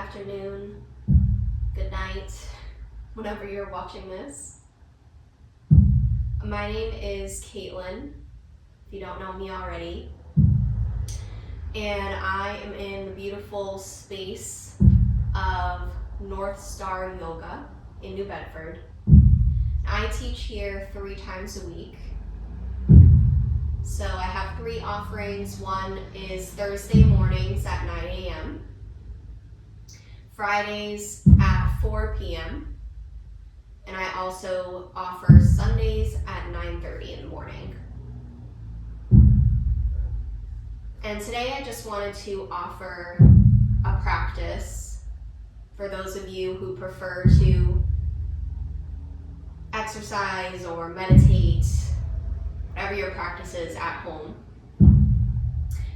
afternoon, good night, whenever you're watching this. My name is Caitlin, if you don't know me already, and I am in the beautiful space of North Star Yoga in New Bedford. I teach here 3 times a week. So I have 3 offerings. One is Thursday mornings at 9 a.m., Fridays at 4 p.m., and I also offer Sundays at 9:30 in the morning. And today I just wanted to offer a practice for those of you who prefer to exercise or meditate, whatever your practice is at home.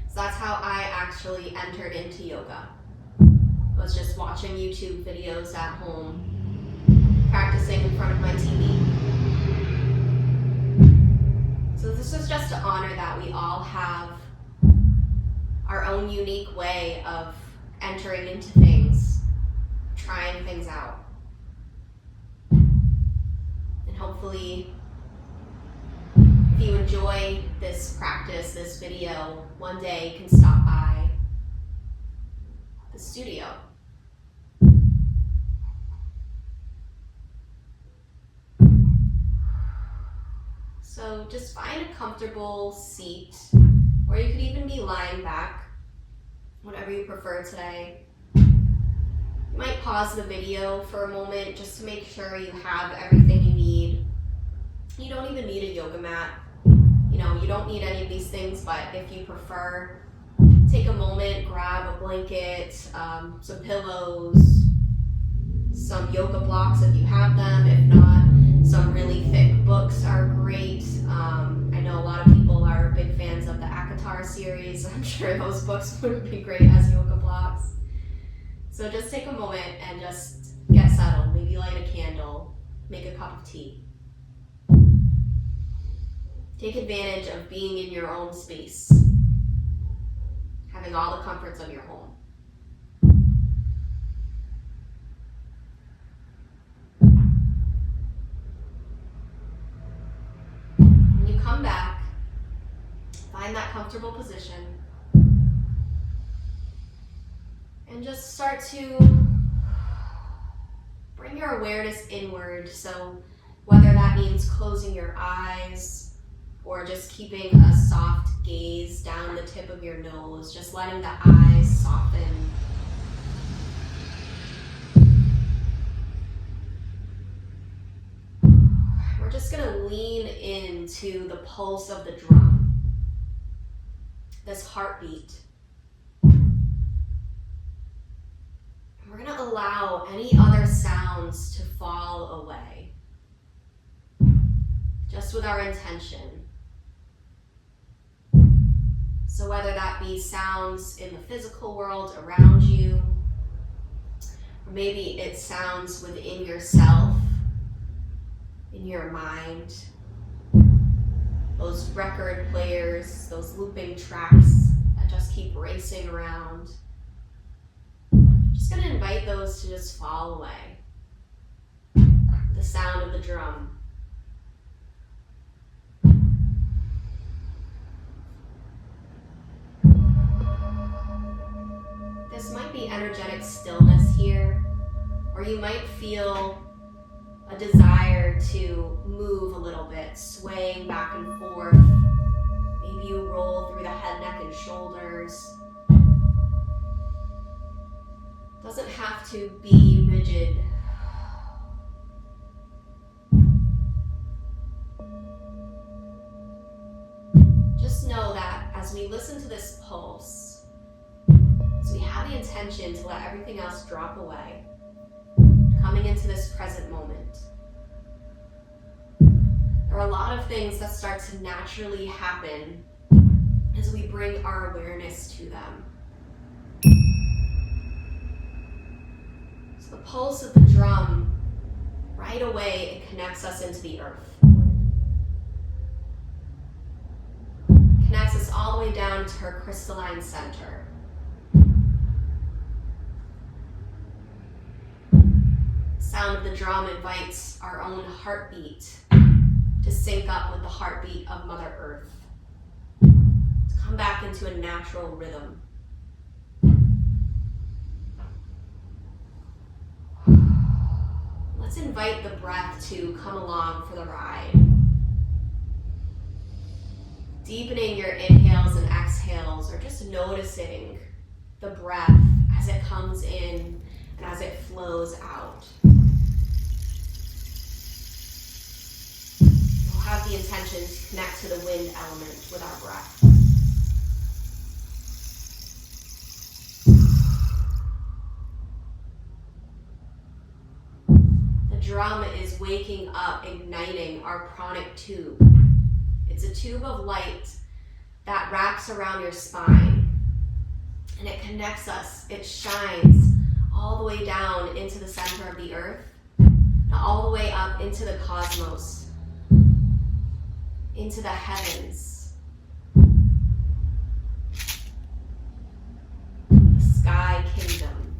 So that's how I actually entered into yoga. I was just watching YouTube videos at home, practicing in front of my TV. So this was just to honor that we all have our own unique way of entering into things, trying things out. And hopefully, if you enjoy this practice, this video, one day you can stop by the studio. So just find a comfortable seat, or you could even be lying back, whatever you prefer today. You might pause the video for a moment just to make sure you have everything you need. You don't even need a yoga mat. You don't need any of these things, but if you prefer, take a moment, grab a blanket, some pillows, some yoga blocks if you have them. If not, some really thick books are great. I know a lot of people are big fans of the Akatar series. I'm sure those books would be great as yoga blocks. So just take a moment and just get settled. Maybe light a candle, make a cup of tea. Take advantage of being in your own space, having all the comforts of your home. When you come back, find that comfortable position and just start to bring your awareness inward. So whether that means closing your eyes or just keeping a soft gaze down the tip of your nose, just letting the eyes soften. We're just gonna lean into the pulse of the drum, this heartbeat. We're gonna allow any other sounds to fall away, just with our intention. So whether that be sounds in the physical world around you, or maybe it sounds within yourself, in your mind, those record players, those looping tracks that just keep racing around. Just gonna invite those to just fall away. The sound of the drum. This might be energetic stillness here, or you might feel a desire to move a little bit, swaying back and forth. Maybe you roll through the head, neck, and shoulders. Doesn't have to be rigid. Just know that as we listen to this pulse, as we have the intention to let everything else drop away, coming into this present moment, there are a lot of things that start to naturally happen as we bring our awareness to them. So the pulse of the drum, right away, it connects us into the earth. Connects us all the way down to her crystalline center. sound of the drum invites our own heartbeat to sync up with the heartbeat of Mother Earth, to come back into a natural rhythm. Let's invite the breath to come along for the ride. Deepening your inhales and exhales, or just noticing the breath as it comes in and as it flows out. We'll have the intention to connect to the wind element with our breath. The drum is waking up, igniting our pranic tube. It's a tube of light that wraps around your spine, and it connects us. It shines all the way down into the center of the earth, and all the way up into the cosmos, into the heavens, the sky kingdom.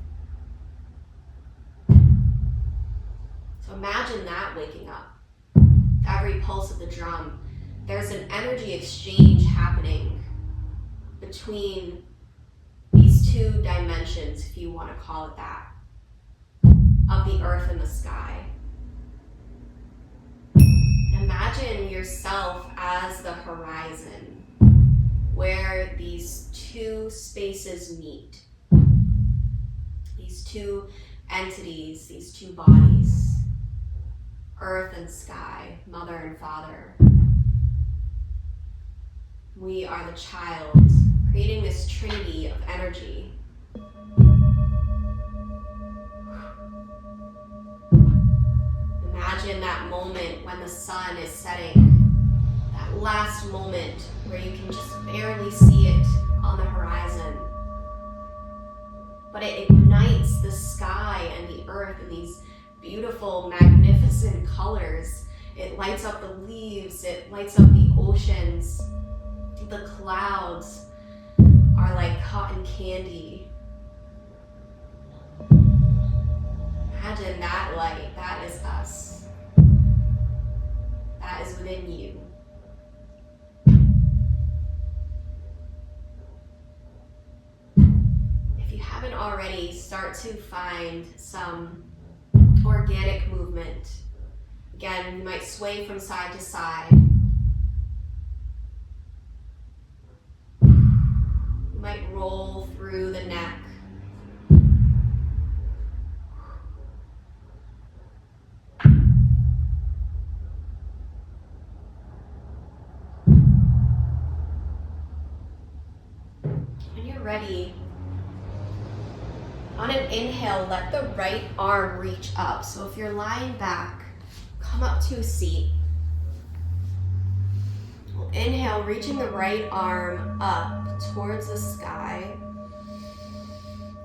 So imagine that waking up. Every pulse of the drum, there's an energy exchange happening between these two dimensions, if you want to call it that, of the earth and the sky. Imagine yourself as the horizon, where these two spaces meet. These two entities, these two bodies, earth and sky, mother and father. We are the child, creating this trinity of energy. Imagine that moment when the sun is setting, that last moment where you can just barely see it on the horizon. But it ignites the sky and the earth in these beautiful, magnificent colors. It lights up the leaves, it lights up the oceans. The clouds are like cotton candy. Imagine that light. That is us. That is within you. If you haven't already, start to find some organic movement. Again, you might sway from side to side. You might roll through the neck. When you're ready, on an inhale, let the right arm reach up. So if you're lying back, come up to a seat. We'll inhale, reaching the right arm up towards the sky.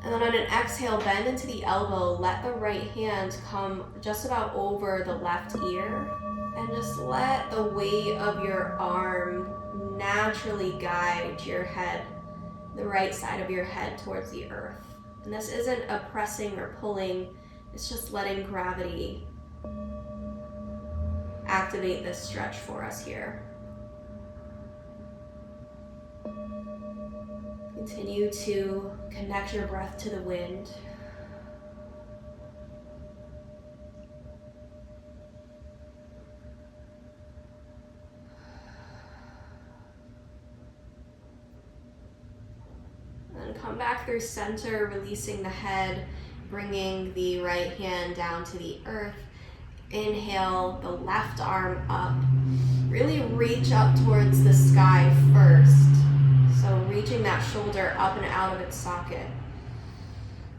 And then on an exhale, bend into the elbow. Let the right hand come just about over the left ear. And just let the weight of your arm naturally guide your head, the right side of your head towards the earth. And this isn't a pressing or pulling, it's just letting gravity activate this stretch for us here. Continue to connect your breath to the wind. And come back through center, releasing the head, bringing the right hand down to the earth. Inhale, the left arm up. Really reach up towards the sky first. So reaching that shoulder up and out of its socket.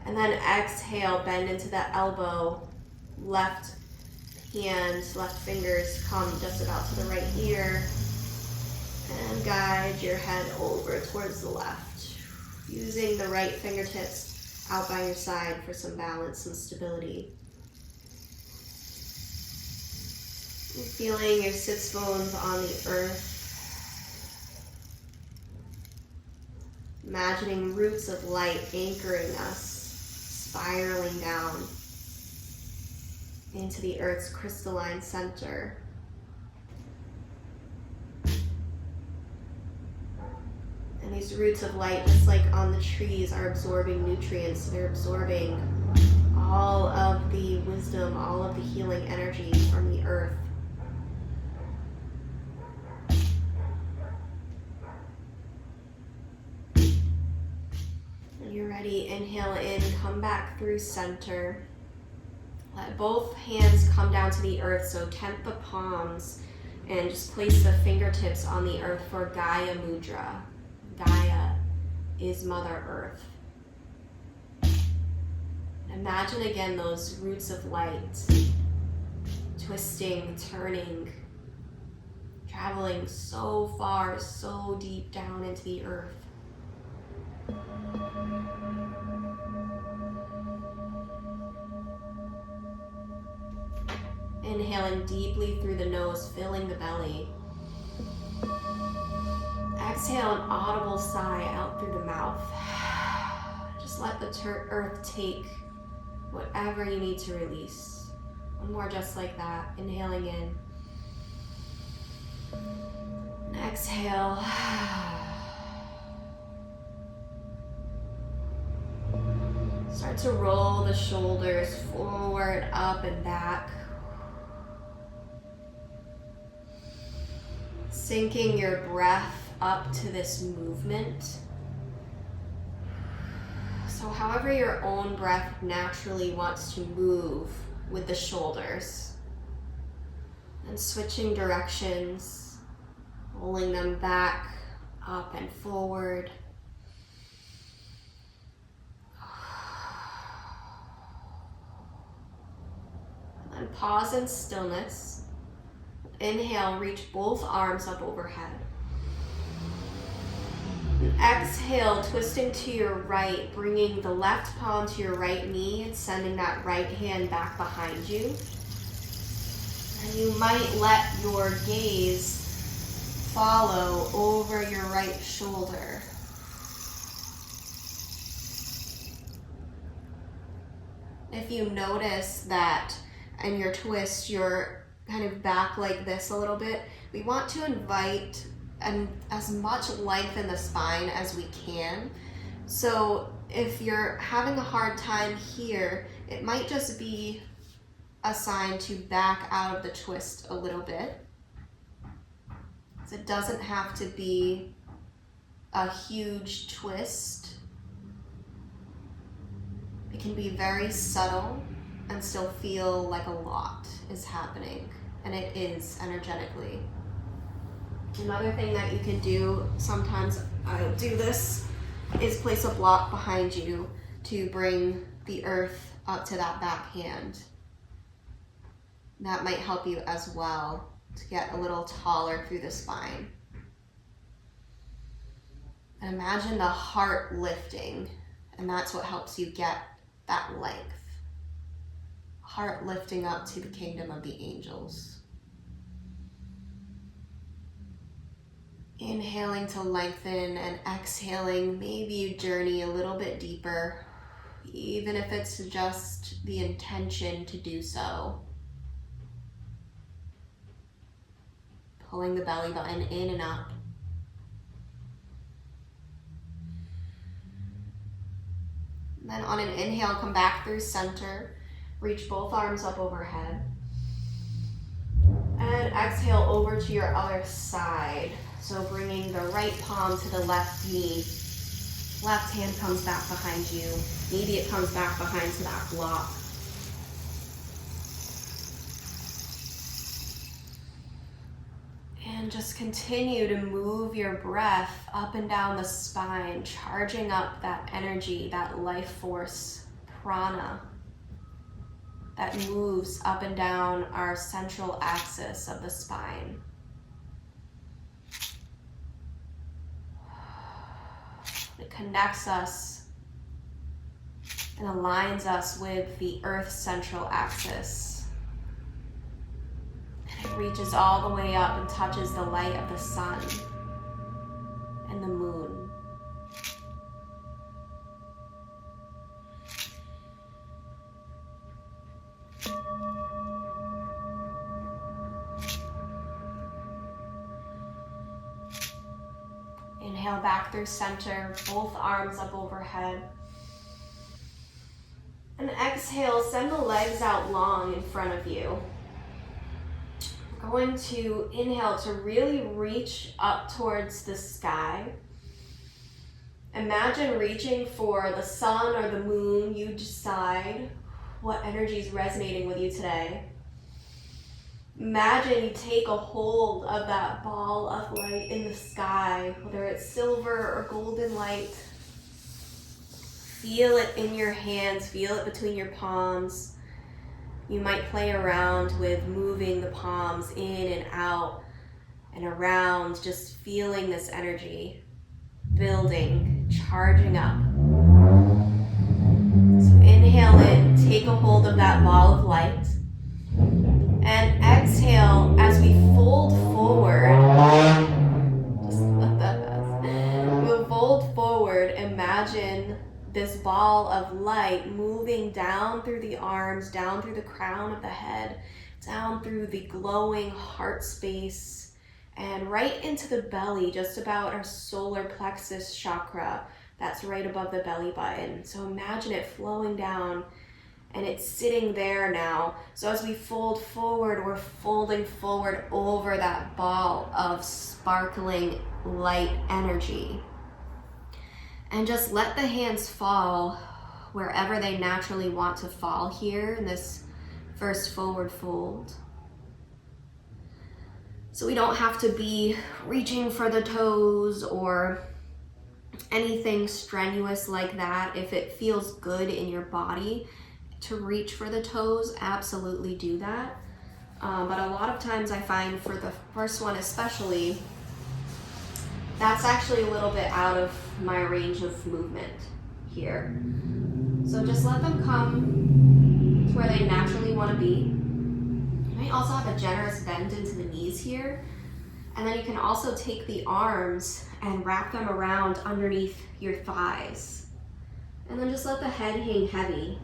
And then exhale, bend into that elbow. Left hand, left fingers come just about to the right ear. And guide your head over towards the left. Using the right fingertips out by your side for some balance and stability. Feeling your sits bones on the earth. Imagining roots of light anchoring us, spiraling down. into the earth's crystalline center. And these roots of light, just like on the trees, are absorbing nutrients. They're absorbing all of the wisdom, all of the healing energy from the earth. When you're ready, inhale in, come back through center. Let both hands come down to the earth, so tent the palms and just place the fingertips on the earth for Gaia Mudra. Gaia is Mother Earth. Imagine again those roots of light, twisting, turning, traveling so far, so deep down into the earth. Inhaling deeply through the nose, filling the belly. Exhale an audible sigh out through the mouth. Just let the earth take whatever you need to release. One more just like that. Inhaling in. And exhale. Start to roll the shoulders forward, up and back. Syncing your breath up to this movement. So however your own breath naturally wants to move with the shoulders. And switching directions, rolling them back, up and forward. And then pause in stillness. Inhale, reach both arms up overhead. And exhale, twisting to your right, bringing the left palm to your right knee and sending that right hand back behind you. And you might let your gaze follow over your right shoulder. If you notice that in your twist, you're kind of back like this a little bit, we want to invite as much length in the spine as we can. So if you're having a hard time here, it might just be a sign to back out of the twist a little bit. So it doesn't have to be a huge twist. It can be very subtle and still feel like a lot is happening, and it is energetically. Another thing that you can do, sometimes I'll do this, is place a block behind you to bring the earth up to that back hand. That might help you as well to get a little taller through the spine. And imagine the heart lifting, and that's what helps you get that length. Heart lifting up to the kingdom of the angels. Inhaling to lengthen and exhaling, maybe you journey a little bit deeper, even if it's just the intention to do so. Pulling the belly button in and up. And then on an inhale, come back through center. Reach both arms up overhead. And exhale over to your other side. So bringing the right palm to the left knee. Left hand comes back behind you. Maybe it comes back behind to that block. And just continue to move your breath up and down the spine, charging up that energy, that life force, prana, that moves up and down our central axis of the spine. It connects us and aligns us with the Earth's central axis. And it reaches all the way up and touches the light of the sun and the moon. Inhale back through center, both arms up overhead. And exhale, send the legs out long in front of you. We're going to inhale to really reach up towards the sky. Imagine reaching for the sun or the moon. You decide what energy is resonating with you today. Imagine you take a hold of that ball of light in the sky, whether it's silver or golden light. Feel it in your hands, feel it between your palms. You might play around with moving the palms in and out and around, just feeling this energy building, charging up. So inhale in, take a hold of that ball of light. And exhale as we fold forward. Just let that pass. We'll fold forward. Imagine this ball of light moving down through the arms, down through the crown of the head, down through the glowing heart space, and right into the belly, just about our solar plexus chakra. That's right above the belly button. So imagine it flowing down. And it's sitting there now. So as we fold forward, we're folding forward over that ball of sparkling light energy. And just let the hands fall wherever they naturally want to fall here in this first forward fold. So we don't have to be reaching for the toes or anything strenuous like that. If it feels good in your body to reach for the toes, absolutely do that. But a lot of times I find for the first one especially, that's actually a little bit out of my range of movement here. So just let them come to where they naturally want to be. You might also have a generous bend into the knees here. And then you can also take the arms and wrap them around underneath your thighs. And then just let the head hang heavy.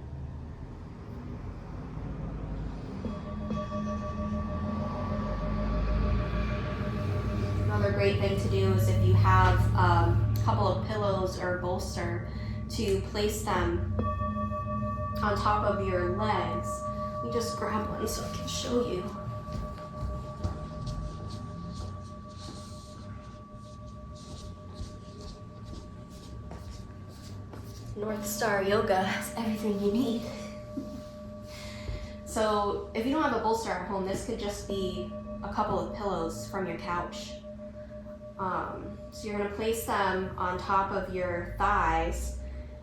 Another great thing to do is if you have a couple of pillows or a bolster, to place them on top of your legs. Let me just grab one so I can show you. North Star Yoga has everything you need. So if you don't have a bolster at home, this could just be a couple of pillows from your couch. So you're going to place them on top of your thighs,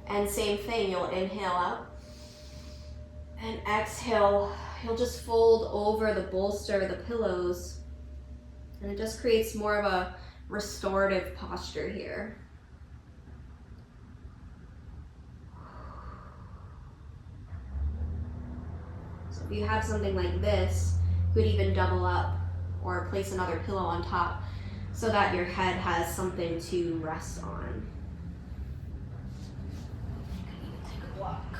and same thing, you'll inhale up and exhale. You'll just fold over the bolster, the pillows, and it just creates more of a restorative posture here. So if you have something like this, you could even double up or place another pillow on top so that your head has something to rest on. Take a walk.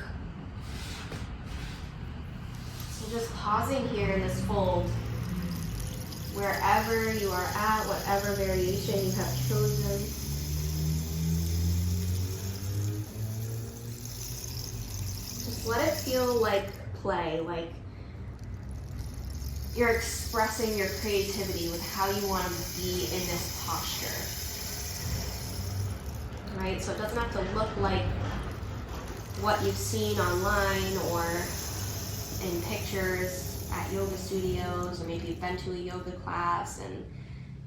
So just pausing here in this fold, wherever you are at, whatever variation you have chosen. Just let it feel like play, like you're expressing your creativity with how you want to be in this posture. Right? So it doesn't have to look like what you've seen online or in pictures at yoga studios, or maybe you've been to a yoga class and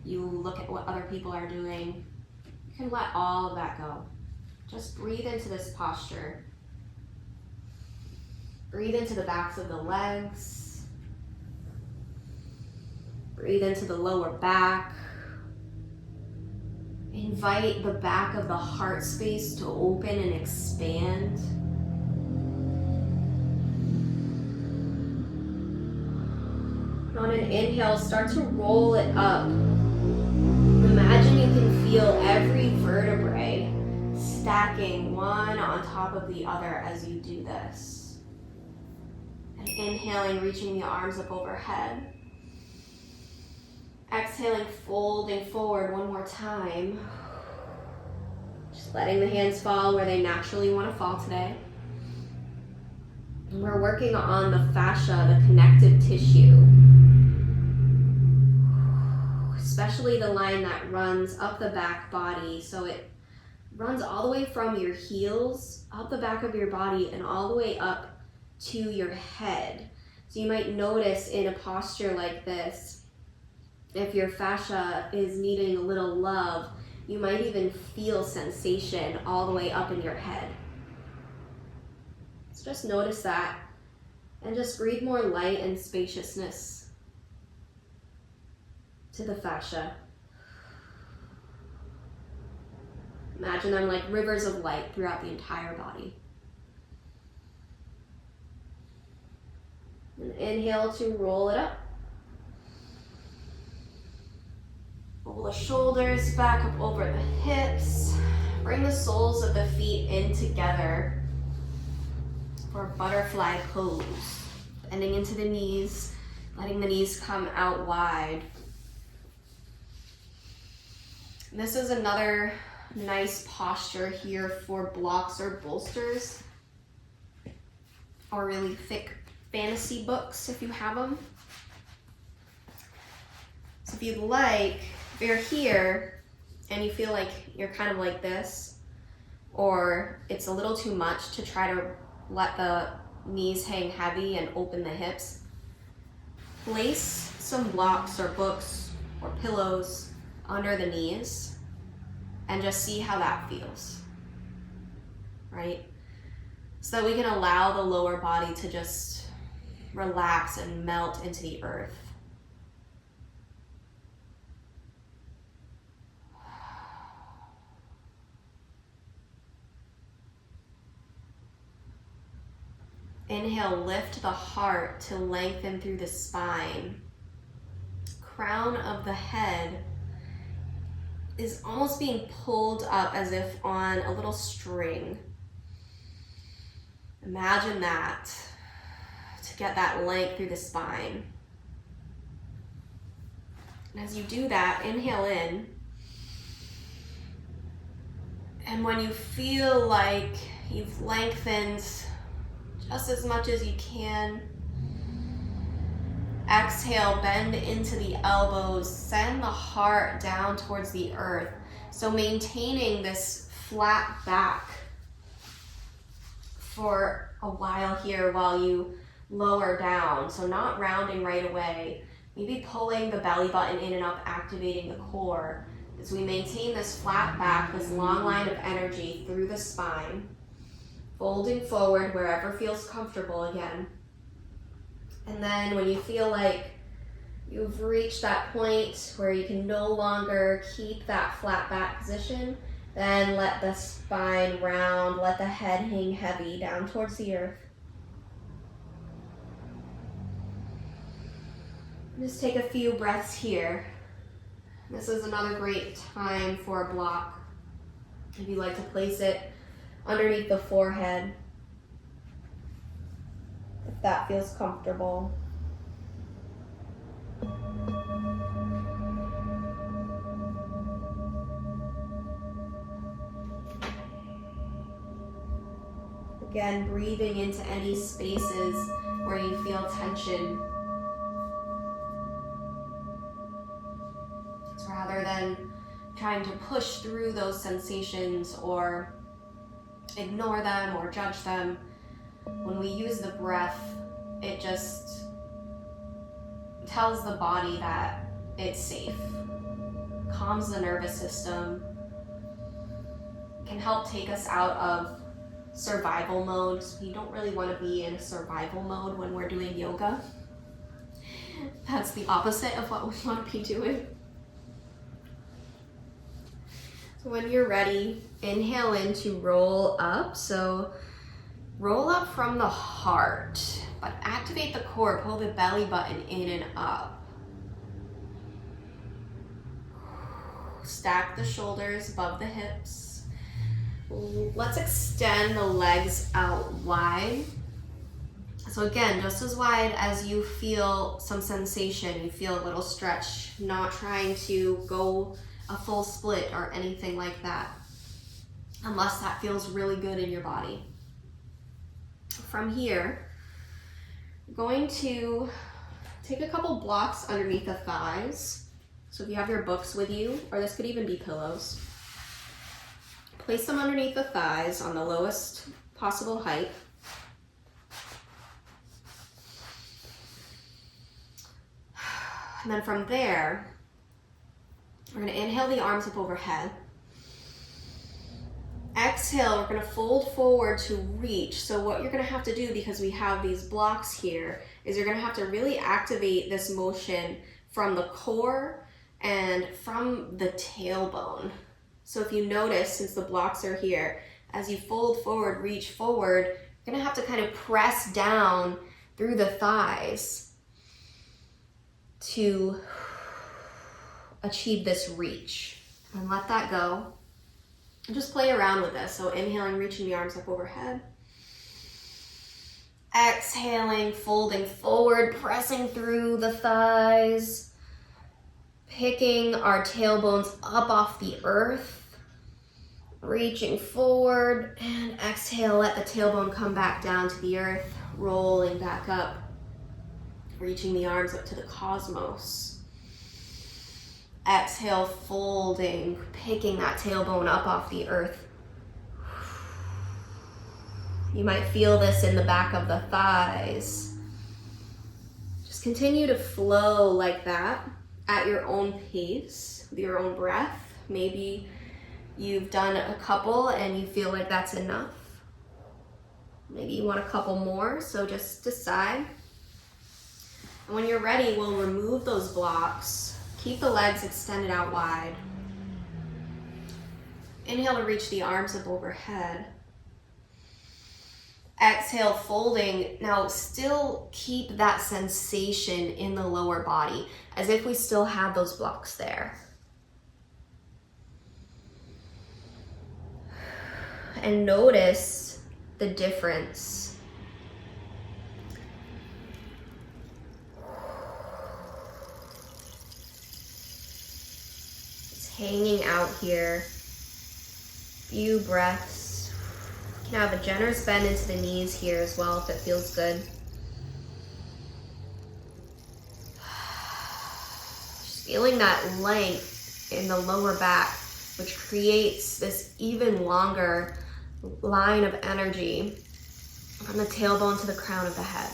you look at what other people are doing. You can let all of that go. Just breathe into this posture. Breathe into the backs of the legs. Breathe into the lower back. Invite the back of the heart space to open and expand. On an inhale, start to roll it up. Imagine you can feel every vertebrae stacking one on top of the other as you do this. And inhaling, reaching the arms up overhead. Exhaling, folding forward one more time. letting the hands fall where they naturally want to fall today. And we're working on the fascia, the connective tissue, especially the line that runs up the back body. So it runs all the way from your heels, up the back of your body, and all the way up to your head. So you might notice in a posture like this, if your fascia is needing a little love, you might even feel sensation all the way up in your head. So just notice that and just breathe more light and spaciousness to the fascia. Imagine them like rivers of light throughout the entire body. And inhale to roll it up. Roll the shoulders back up over the hips. Bring the soles of the feet in together for butterfly pose. Bending into the knees, letting the knees come out wide. This is another nice posture here for blocks or bolsters, or really thick fantasy books if you have them. So if you'd like, if you're here and you feel like you're kind of like this, or it's a little too much to try to let the knees hang heavy and open the hips, place some blocks or books or pillows under the knees and just see how that feels, right? So that we can allow the lower body to just relax and melt into the earth. Inhale, lift the heart to lengthen through the spine. Crown of the head is almost being pulled up as if on a little string. Imagine that, to get that length through the spine. And as you do that, inhale in. And when you feel like you've lengthened just as much as you can, exhale, bend into the elbows, send the heart down towards the earth. So maintaining this flat back for a while here while you lower down. So not rounding right away, maybe pulling the belly button in and up, activating the core. As we maintain this flat back, this long line of energy through the spine, folding forward wherever feels comfortable again. And then when you feel like you've reached that point where you can no longer keep that flat back position, then let the spine round, let the head hang heavy down towards the earth. Just take a few breaths here. This is another great time for a block. If you like to place it underneath the forehead, if that feels comfortable. Again, breathing into any spaces where you feel tension. So rather than trying to push through those sensations or ignore them or judge them, when we use the breath, it just tells the body that it's safe, calms the nervous system, can help take us out of survival mode. We don't really want to be in a survival mode when we're doing yoga. That's the opposite of what we want to be doing. So when you're ready, inhale in to roll up. So roll up from the heart, but activate the core, pull the belly button in and up. Stack the shoulders above the hips. Let's extend the legs out wide. So again, just as wide as you feel some sensation, you feel a little stretch, not trying to go a full split or anything like that. unless that feels really good in your body. From here, we're going to take a couple blocks underneath the thighs. So if you have your books with you, or this could even be pillows, place them underneath the thighs on the lowest possible height. And then from there, we're going to inhale the arms up overhead. Exhale, we're going to fold forward to reach. So what you're going to have to do, because we have these blocks here, is you're going to have to really activate this motion from the core and from the tailbone. So if you notice, since the blocks are here, as you fold forward, reach forward, you're going to have to kind of press down through the thighs to achieve this reach. And let that go. And just play around with this. So inhaling, reaching the arms up overhead. Exhaling, folding forward, pressing through the thighs. Picking our tailbones up off the earth. Reaching forward, and exhale, let the tailbone come back down to the earth. Rolling back up. Reaching the arms up to the cosmos. Exhale, folding, picking that tailbone up off the earth. You might feel this in the back of the thighs. Just continue to flow like that at your own pace, with your own breath. Maybe you've done a couple and you feel like that's enough. Maybe you want a couple more, so just decide. And when you're ready, we'll remove those blocks. Keep the legs extended out wide. Inhale to reach the arms up overhead. Exhale, folding. Now still keep that sensation in the lower body, as if we still have those blocks there. And notice the difference. Hanging out here. Few breaths. You can have a generous bend into the knees here as well if it feels good. Just feeling that length in the lower back, which creates this even longer line of energy from the tailbone to the crown of the head.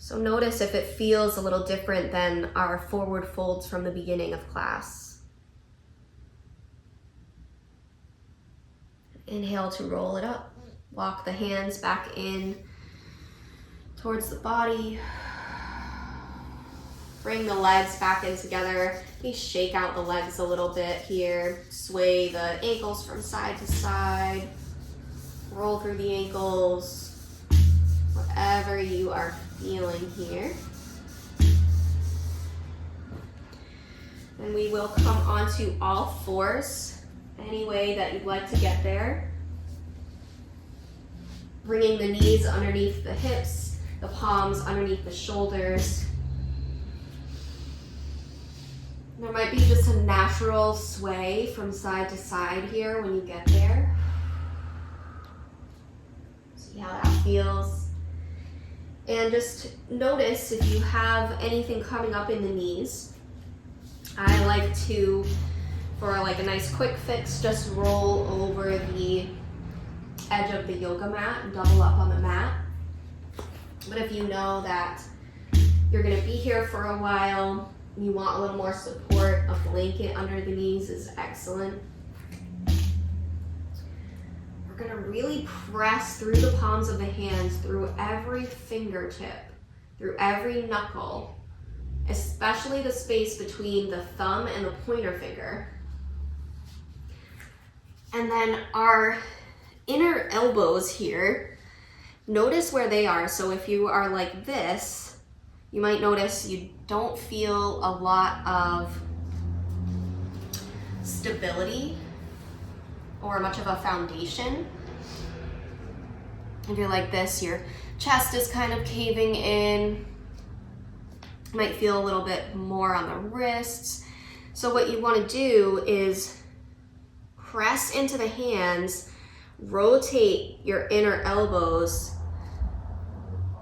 So notice if it feels a little different than our forward folds from the beginning of class. Inhale to roll it up. Walk the hands back in towards the body. Bring the legs back in together. Maybe shake out the legs a little bit here. Sway the ankles from side to side. Roll through the ankles. Whatever you are feeling here. And we will come onto all fours, any way that you'd like to get there. Bringing the knees underneath the hips, the palms underneath the shoulders. There might be just a natural sway from side to side here when you get there. See how that feels. And just notice if you have anything coming up in the knees. I like to, for like a nice quick fix, just roll over the edge of the yoga mat and double up on the mat. But if you know that you're gonna be here for a while, you want a little more support, a blanket under the knees is excellent. We're gonna really press through the palms of the hands, through every fingertip, through every knuckle, especially the space between the thumb and the pointer finger. And then our inner elbows here, notice where they are. So if you are like this, you might notice you don't feel a lot of stability or much of a foundation. If you're like this, your chest is kind of caving in. You might feel a little bit more on the wrists. So what you want to do is press into the hands, rotate your inner elbows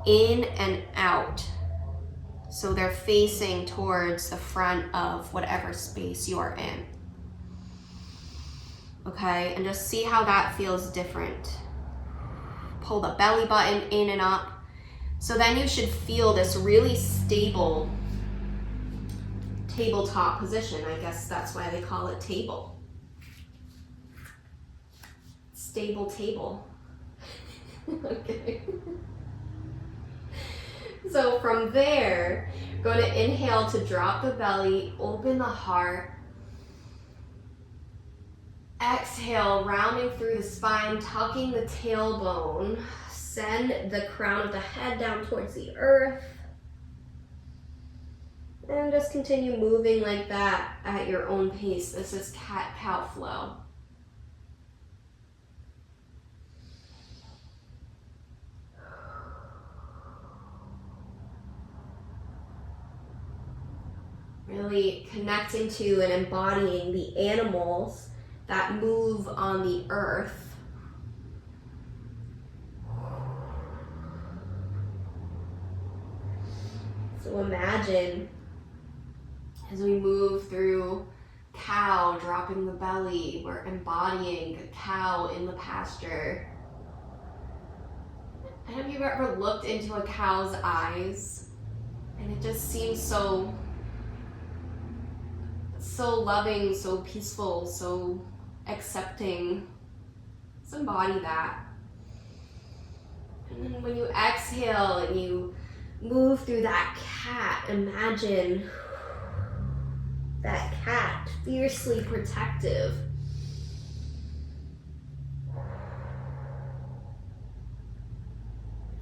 in and out. So they're facing towards the front of whatever space you are in. Okay, and just see how that feels different. Pull the belly button in and up. So then you should feel this really stable tabletop position. I guess that's why they call it table. Stable table. Okay. So from there, going to inhale to drop the belly, open the heart. Exhale, rounding through the spine, tucking the tailbone. Send the crown of the head down towards the earth. And just continue moving like that at your own pace. This is cat-cow flow. Really connecting to and embodying the animals that move on the earth. So imagine as we move through cow, dropping the belly, we're embodying a cow in the pasture. Have you ever looked into a cow's eyes and it just seems so loving, so peaceful, so accepting? Let's embody that. And then when you exhale and you move through that cat, imagine that cat, fiercely protective.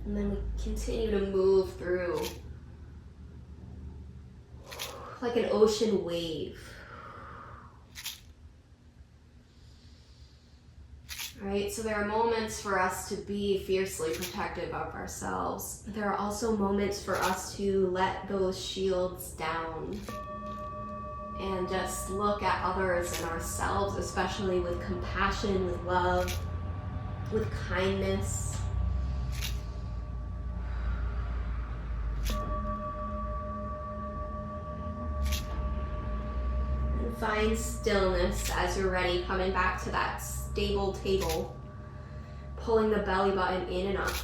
And then we continue to move through like an ocean wave. Right? So there are moments for us to be fiercely protective of ourselves. But there are also moments for us to let those shields down and just look at others and ourselves, especially with compassion, with love, with kindness. And find stillness as you're ready, coming back to that stable table, pulling the belly button in and up.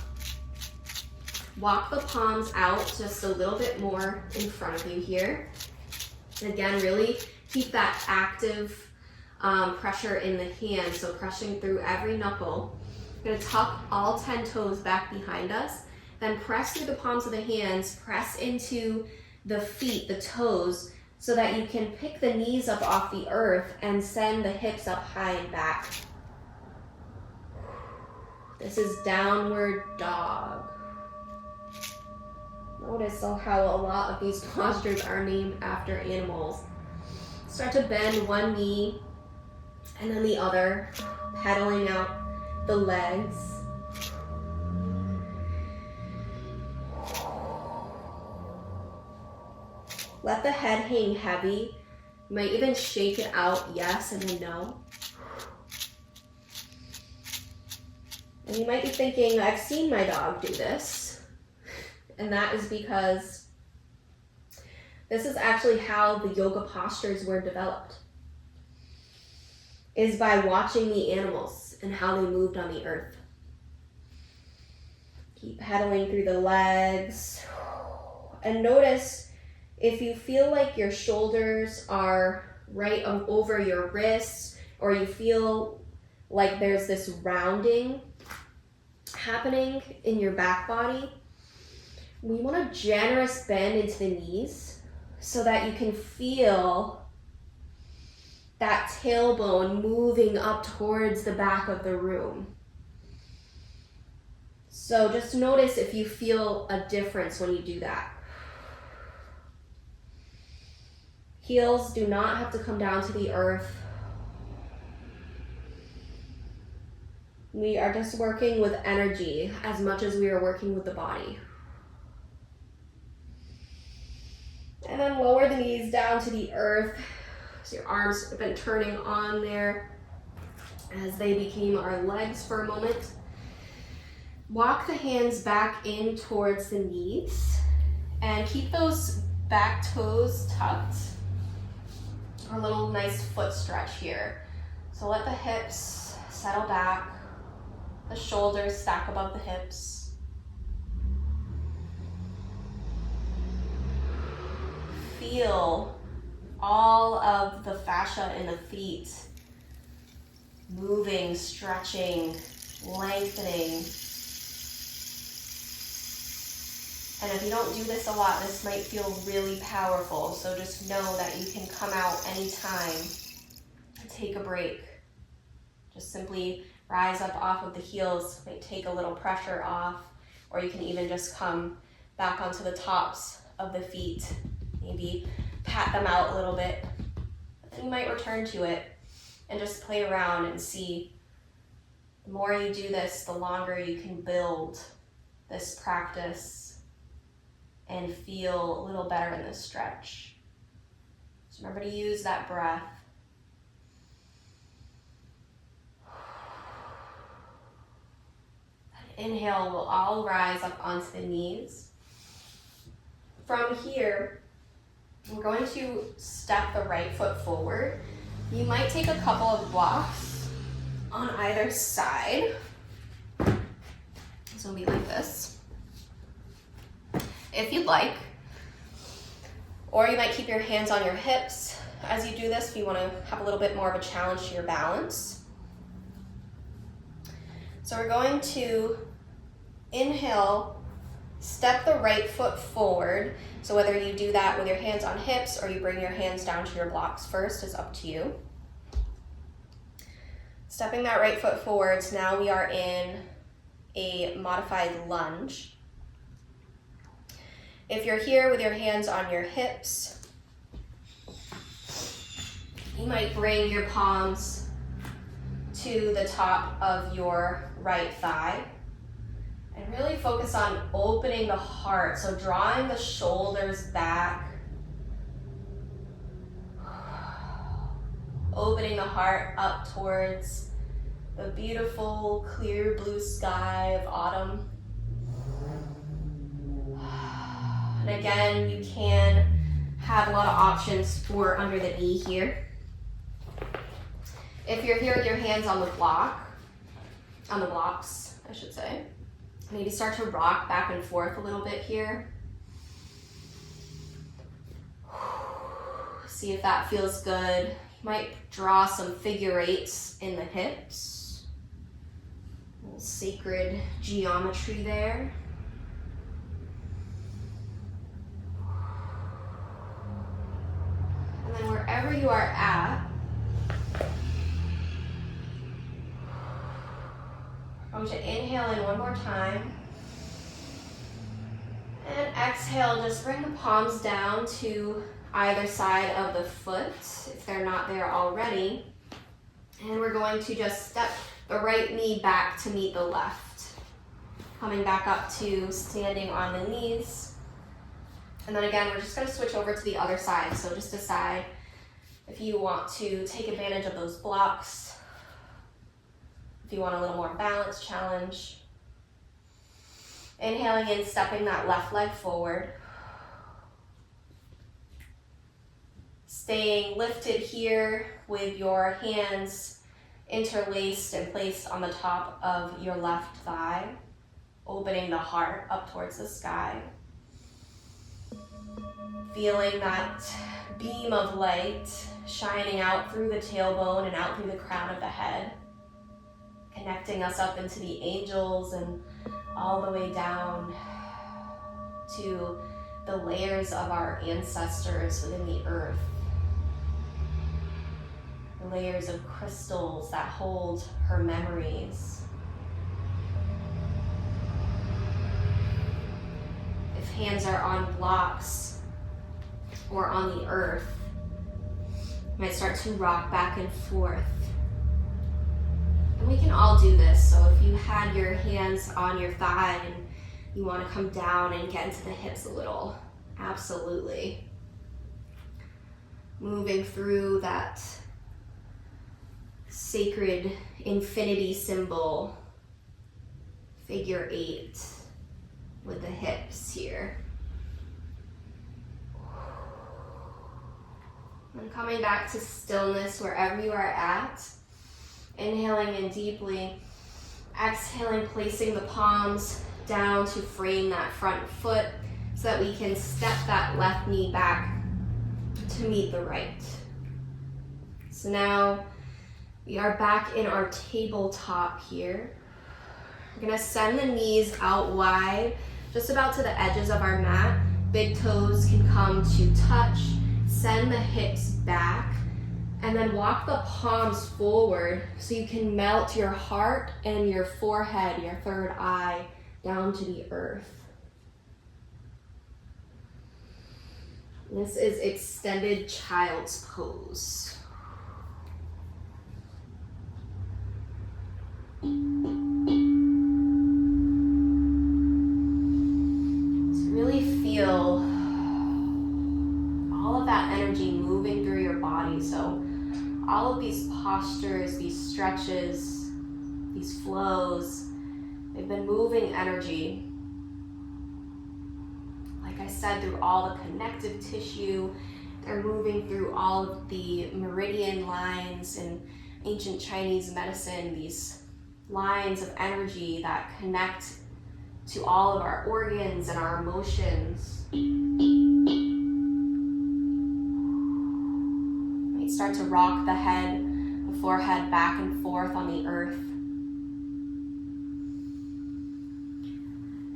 Walk the palms out just a little bit more in front of you here. And again, really keep that active pressure in the hand, so pressing through every knuckle. We're going to tuck all 10 toes back behind us, then press through the palms of the hands, press into the feet, the toes, so that you can pick the knees up off the earth and send the hips up high and back. This is downward dog. Notice how a lot of these postures are named after animals. Start to bend one knee and then the other, pedaling out the legs. Let the head hang heavy. You might even shake it out, yes, and then no. And you might be thinking, I've seen my dog do this. And that is because this is actually how the yoga postures were developed, is by watching the animals and how they moved on the earth. Keep pedaling through the legs. And notice if you feel like your shoulders are right over your wrists, or you feel like there's this rounding happening in your back body, we want a generous bend into the knees so that you can feel that tailbone moving up towards the back of the room. So just notice if you feel a difference when you do that. Heels do not have to come down to the earth. We are just working with energy as much as we are working with the body. And then lower the knees down to the earth So your arms have been turning on there as they became our legs for a moment. Walk the hands back in towards the knees and keep those back toes tucked. A little nice foot stretch here. So let the hips settle back, the shoulders stack above the hips. Feel all of the fascia in the feet moving, stretching, lengthening. And if you don't do this a lot, this might feel really powerful. So just know that you can come out anytime and take a break. Just simply rise up off of the heels, might take a little pressure off, or you can even just come back onto the tops of the feet. Maybe pat them out a little bit. Then you might return to it and just play around and see. The more you do this, the longer you can build this practice and feel a little better in this stretch. So remember to use that breath. Inhale, we'll all rise up onto the knees. From here, we're going to step the right foot forward. You might take a couple of blocks on either side. So it'll be like this, if you'd like. Or you might keep your hands on your hips as you do this if you want to have a little bit more of a challenge to your balance. So we're going to inhale, step the right foot forward. So whether you do that with your hands on hips or you bring your hands down to your blocks first is up to you. Stepping that right foot forward, so now we are in a modified lunge. If you're here with your hands on your hips, you might bring your palms to the top of your right thigh and really focus on opening the heart. So drawing the shoulders back, opening the heart up towards the beautiful clear blue sky of autumn. And again, you can have a lot of options for under the knee here. If you're here with your hands on the blocks, I should say, maybe start to rock back and forth a little bit here. See if that feels good. You might draw some figure eights in the hips. A little sacred geometry there. And then wherever you are at, I'm going to inhale in one more time. And exhale, just bring the palms down to either side of the foot if they're not there already. And we're going to just step the right knee back to meet the left. Coming back up to standing on the knees. And then again, we're just going to switch over to the other side. So just decide if you want to take advantage of those blocks, if you want a little more balance challenge. Inhaling in, stepping that left leg forward. Staying lifted here with your hands interlaced and placed on the top of your left thigh, opening the heart up towards the sky. Feeling that beam of light shining out through the tailbone and out through the crown of the head, connecting us up into the angels and all the way down to the layers of our ancestors within the earth. The layers of crystals that hold her memories. If hands are on blocks or on the earth, you might start to rock back and forth. And we can all do this. So if you had your hands on your thigh and you want to come down and get into the hips a little, absolutely. moving through that sacred infinity symbol, figure 8, with the hips here. And coming back to stillness wherever you are at. Inhaling in deeply. Exhaling, placing the palms down to frame that front foot so that we can step that left knee back to meet the right. So now we are back in our tabletop here. We're gonna send the knees out wide, just about to the edges of our mat. Big toes can come to touch. Send the hips back, and then walk the palms forward so you can melt your heart and your forehead, your third eye, down to the earth. This is extended child's pose. So really feel all of that energy moving through your body. So all of these postures, these stretches, these flows, they've been moving energy. Like I said, through all the connective tissue, they're moving through all of the meridian lines in ancient Chinese medicine, these lines of energy that connect to all of our organs and our emotions. Start to rock the head, the forehead back and forth on the earth.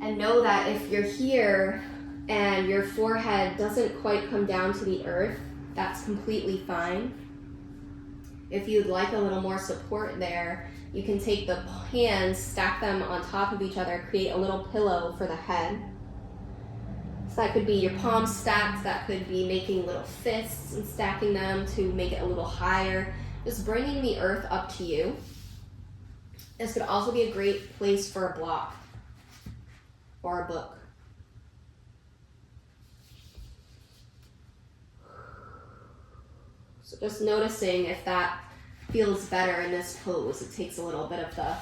And know that if you're here and your forehead doesn't quite come down to the earth, that's completely fine. If you'd like a little more support there, you can take the hands, stack them on top of each other, create a little pillow for the head. So that could be your palms stacked, that could be making little fists and stacking them to make it a little higher. Just bringing the earth up to you. This could also be a great place for a block or a book. So just noticing if that feels better in this pose. It takes a little bit of the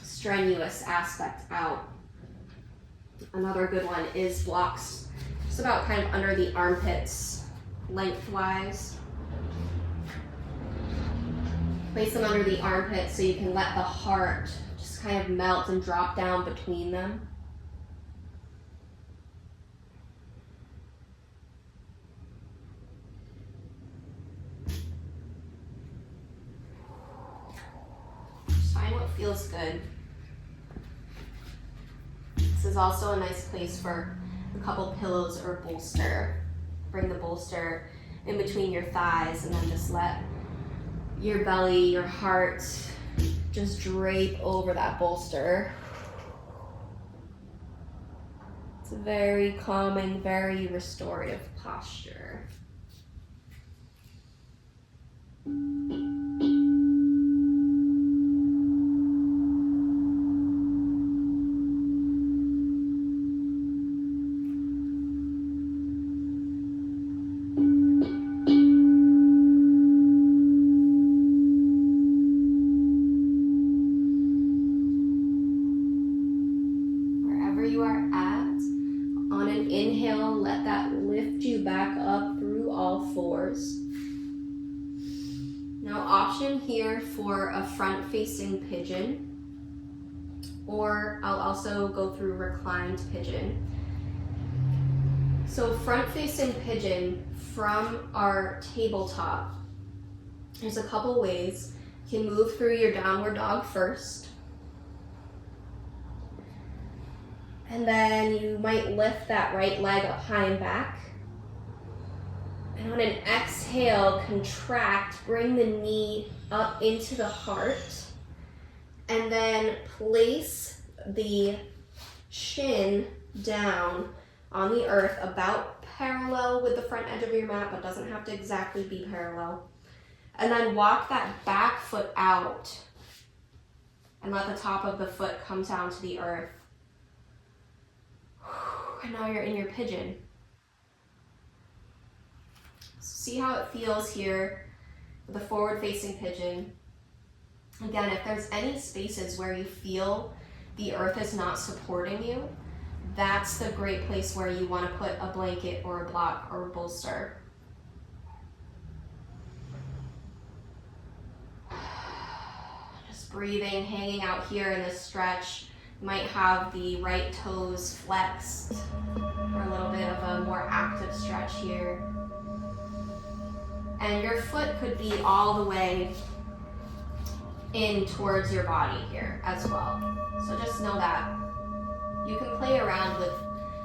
strenuous aspect out. Another good one is blocks just about kind of under the armpits, lengthwise. Place them under the armpits so you can let the heart just kind of melt and drop down between them. Just find what feels good. This is also a nice place for a couple pillows or bolster. Bring the bolster in between your thighs and then just let your belly, your heart just drape over that bolster. It's a very calming, very restorative posture. Now, option here for a front-facing pigeon, or I'll also go through reclined pigeon. So front-facing pigeon from our tabletop, there's a couple ways. You can move through your downward dog first, and then you might lift that right leg up high and back. And on an exhale, contract, bring the knee up into the heart, and then place the shin down on the earth about parallel with the front edge of your mat, but doesn't have to exactly be parallel. And then walk that back foot out and let the top of the foot come down to the earth. And now you're in your pigeon. See how it feels here with the forward facing pigeon. Again, if there's any spaces where you feel the earth is not supporting you, that's the great place where you want to put a blanket or a block or a bolster. Just breathing, hanging out here in this stretch. You might have the right toes flexed for a little bit of a more active stretch here. And your foot could be all the way in towards your body here as well. So just know that you can play around with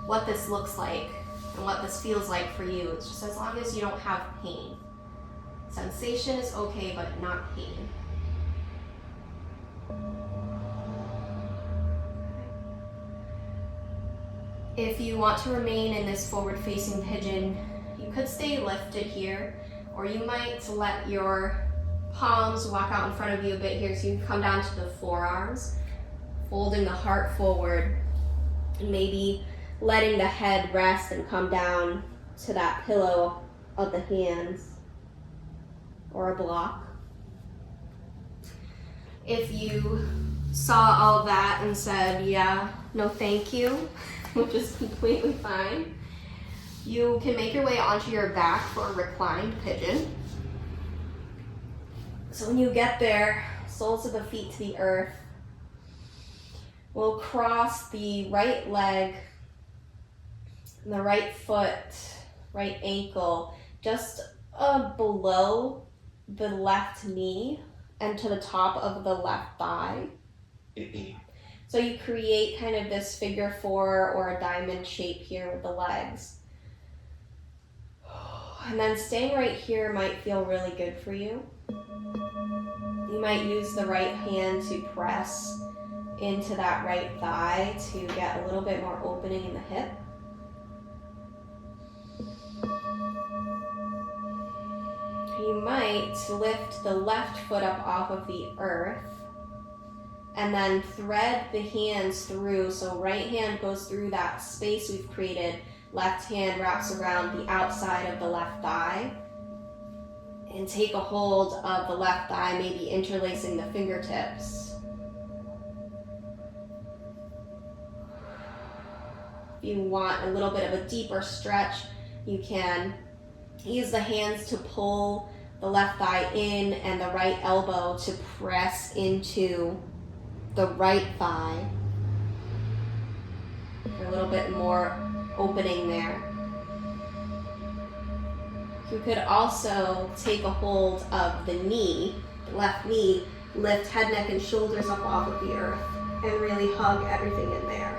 what this looks like and what this feels like for you. It's just as long as you don't have pain. Sensation is okay, but not pain. If you want to remain in this forward-facing pigeon, you could stay lifted here, or you might let your palms walk out in front of you a bit here, so you can come down to the forearms, folding the heart forward, and maybe letting the head rest and come down to that pillow of the hands or a block. If you saw all of that and said, yeah, no thank you, which is completely fine, you can make your way onto your back for a reclined pigeon. So when you get there, soles of the feet to the earth, we'll cross the right leg and the right foot, right ankle, just below the left knee and to the top of the left thigh. So you create kind of this figure four or a diamond shape here with the legs. And then staying right here might feel really good for you. You might use the right hand to press into that right thigh to get a little bit more opening in the hip. You might lift the left foot up off of the earth and then thread the hands through. So right hand goes through that space we've created. Left hand wraps around the outside of the left thigh. And take a hold of the left thigh, maybe interlacing the fingertips. If you want a little bit of a deeper stretch, you can use the hands to pull the left thigh in and the right elbow to press into the right thigh for a little bit more opening there. You could also take a hold of the knee, the left knee, lift head, neck, and shoulders up off of the earth, and really hug everything in there.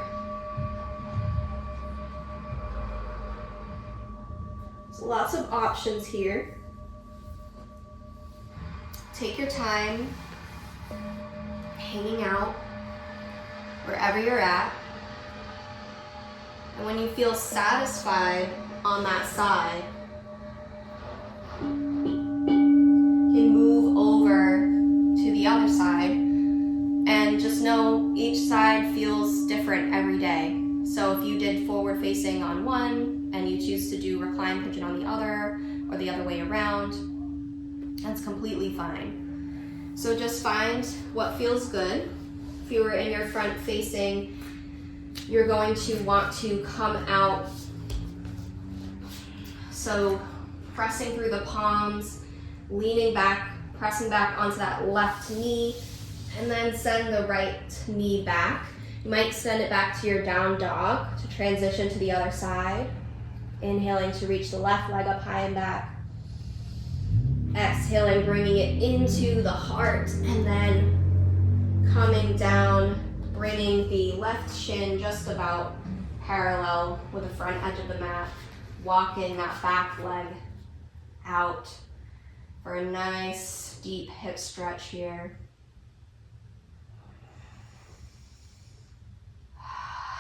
So lots of options here. Take your time, hanging out wherever you're at. And when you feel satisfied on that side, you can move over to the other side, and just know each side feels different every day. So if you did forward facing on one and you choose to do reclined pigeon on the other, or the other way around, that's completely fine. So just find what feels good. If you were in your front facing, you're going to want to come out. So pressing through the palms, leaning back, pressing back onto that left knee, and then send the right knee back. You might send it back to your down dog to transition to the other side. Inhaling to reach the left leg up high and back. Exhaling, bringing it into the heart, and then coming down, bringing the left shin just about parallel with the front edge of the mat, walking that back leg out for a nice deep hip stretch here.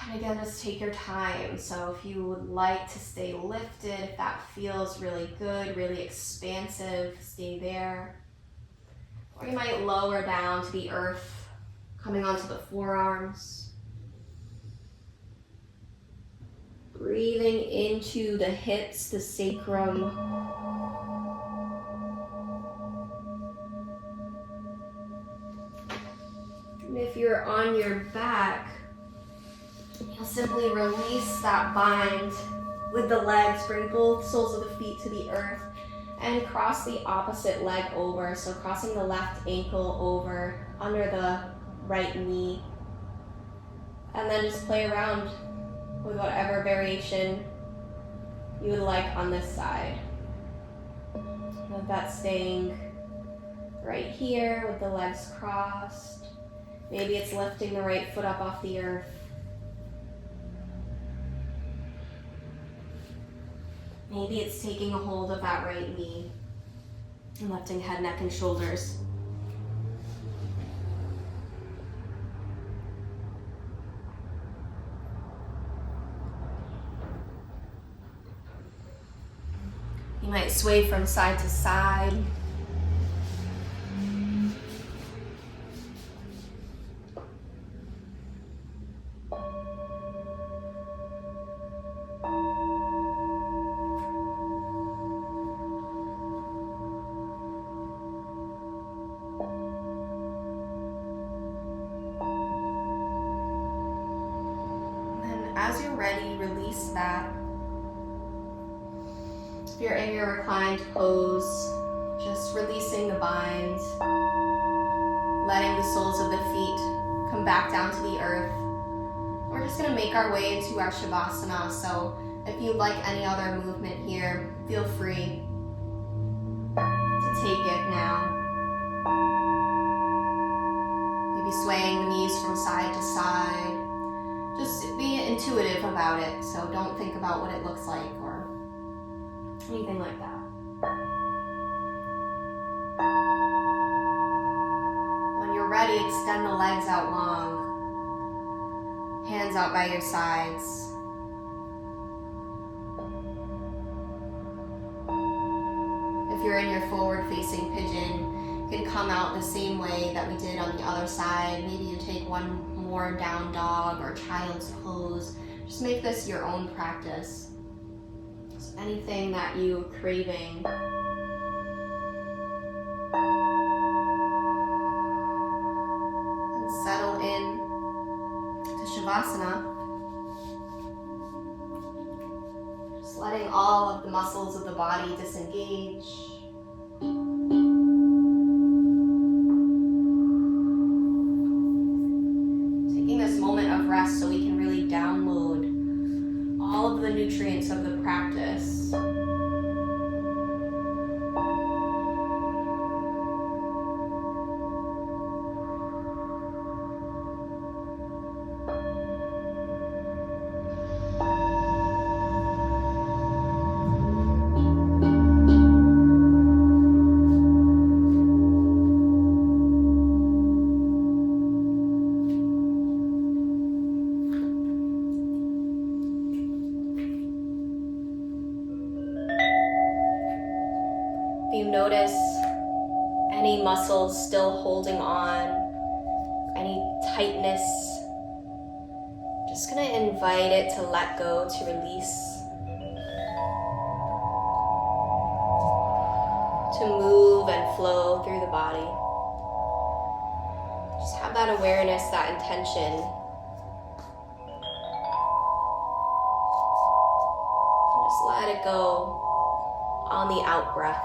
And again, just take your time. So if you would like to stay lifted, if that feels really good, really expansive, stay there. Or you might lower down to the earth, coming onto the forearms. Breathing into the hips, the sacrum. And if you're on your back, you'll simply release that bind with the legs. Bring both soles of the feet to the earth and cross the opposite leg over. So crossing the left ankle over under the right knee. And then just play around with whatever variation you would like on this side. With that staying right here with the legs crossed. Maybe it's lifting the right foot up off the earth. Maybe it's taking a hold of that right knee and lifting head, neck, and shoulders. You might sway from side to side. As you're ready, release that. If you're in your reclined pose, just releasing the bind, letting the soles of the feet come back down to the earth. We're just going to make our way into our Shavasana, so if you like any other movement here, feel free to take it now. Maybe swaying the knees from side to side. Just be intuitive about it, so don't think about what it looks like or anything like that. When you're ready, extend the legs out long, hands out by your sides. If you're in your forward-facing pigeon, you can come out the same way that we did on the other side. Maybe you take one more down dog or child's pose. Just make this your own practice. Just anything that you're craving. And settle in to Shavasana. Just letting all of the muscles of the body disengage. So we can really download all of the nutrients of the practice. You notice any muscles still holding on, any tightness, just going to invite it to let go, to release, to move and flow through the body. Just have that awareness, that intention. And just let it go on the out breath.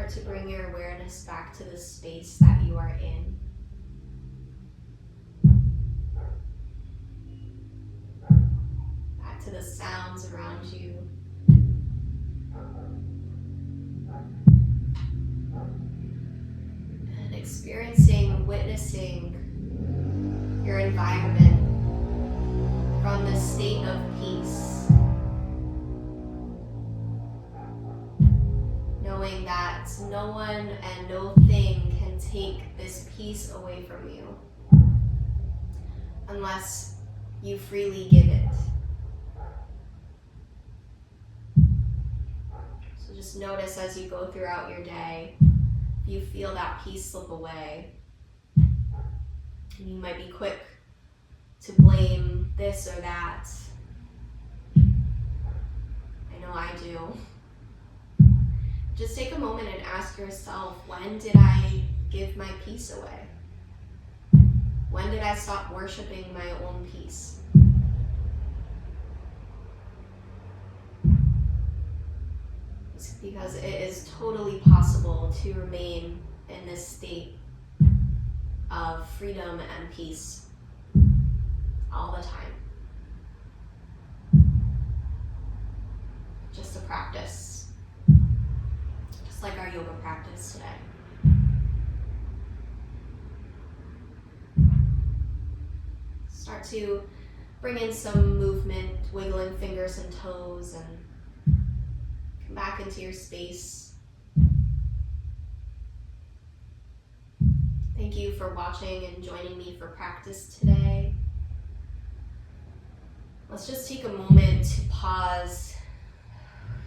start to bring your awareness back to the space that you are in. Back to the sounds around you. And experiencing, witnessing your environment from this state of peace. Knowing that no one and no thing can take this peace away from you unless you freely give it. So just notice as you go throughout your day, if you feel that peace slip away, and you might be quick to blame this or that. I know I do. Just take a moment and ask yourself, when did I give my peace away? When did I stop worshiping my own peace? It's because it is totally possible to remain in this state of freedom and peace all the time. Just a practice. Just like our yoga practice today. Start to bring in some movement, wiggling fingers and toes, and come back into your space. Thank you for watching and joining me for practice today. Let's just take a moment to pause.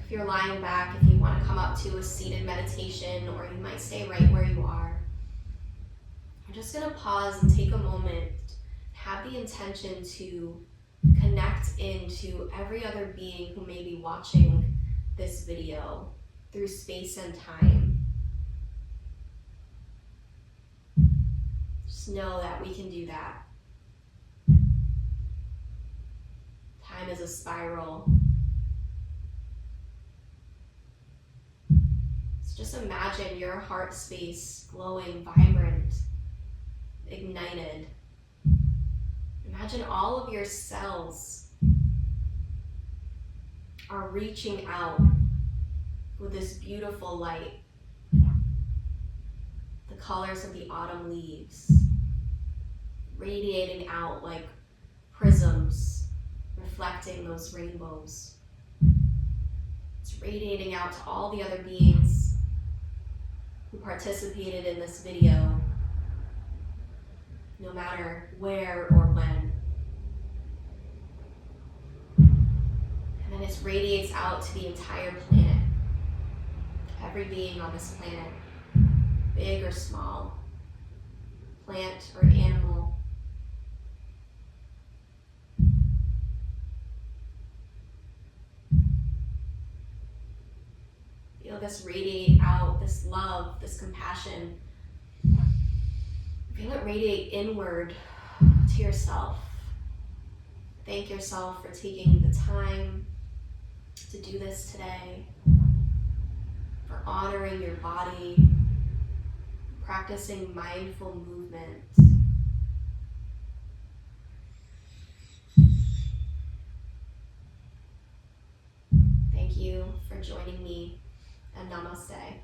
If you're lying back, if you want to come up to a seated meditation, or you might stay right where you are. I'm just going to pause and take a moment, have the intention to connect into every other being who may be watching this video through space and time. Just know that we can do that. Time is a spiral. So just imagine your heart space glowing, vibrant, ignited. Imagine all of your cells are reaching out with this beautiful light. The colors of the autumn leaves, radiating out like prisms, reflecting those rainbows. It's radiating out to all the other beings who participated in this video, no matter where or when. And then it radiates out to the entire planet, every being on this planet, big or small, plant or animal. Feel this radiate out, this love, this compassion. Feel it radiate inward to yourself. Thank yourself for taking the time to do this today, for honoring your body, practicing mindful movement. Thank you for joining me, and namaste.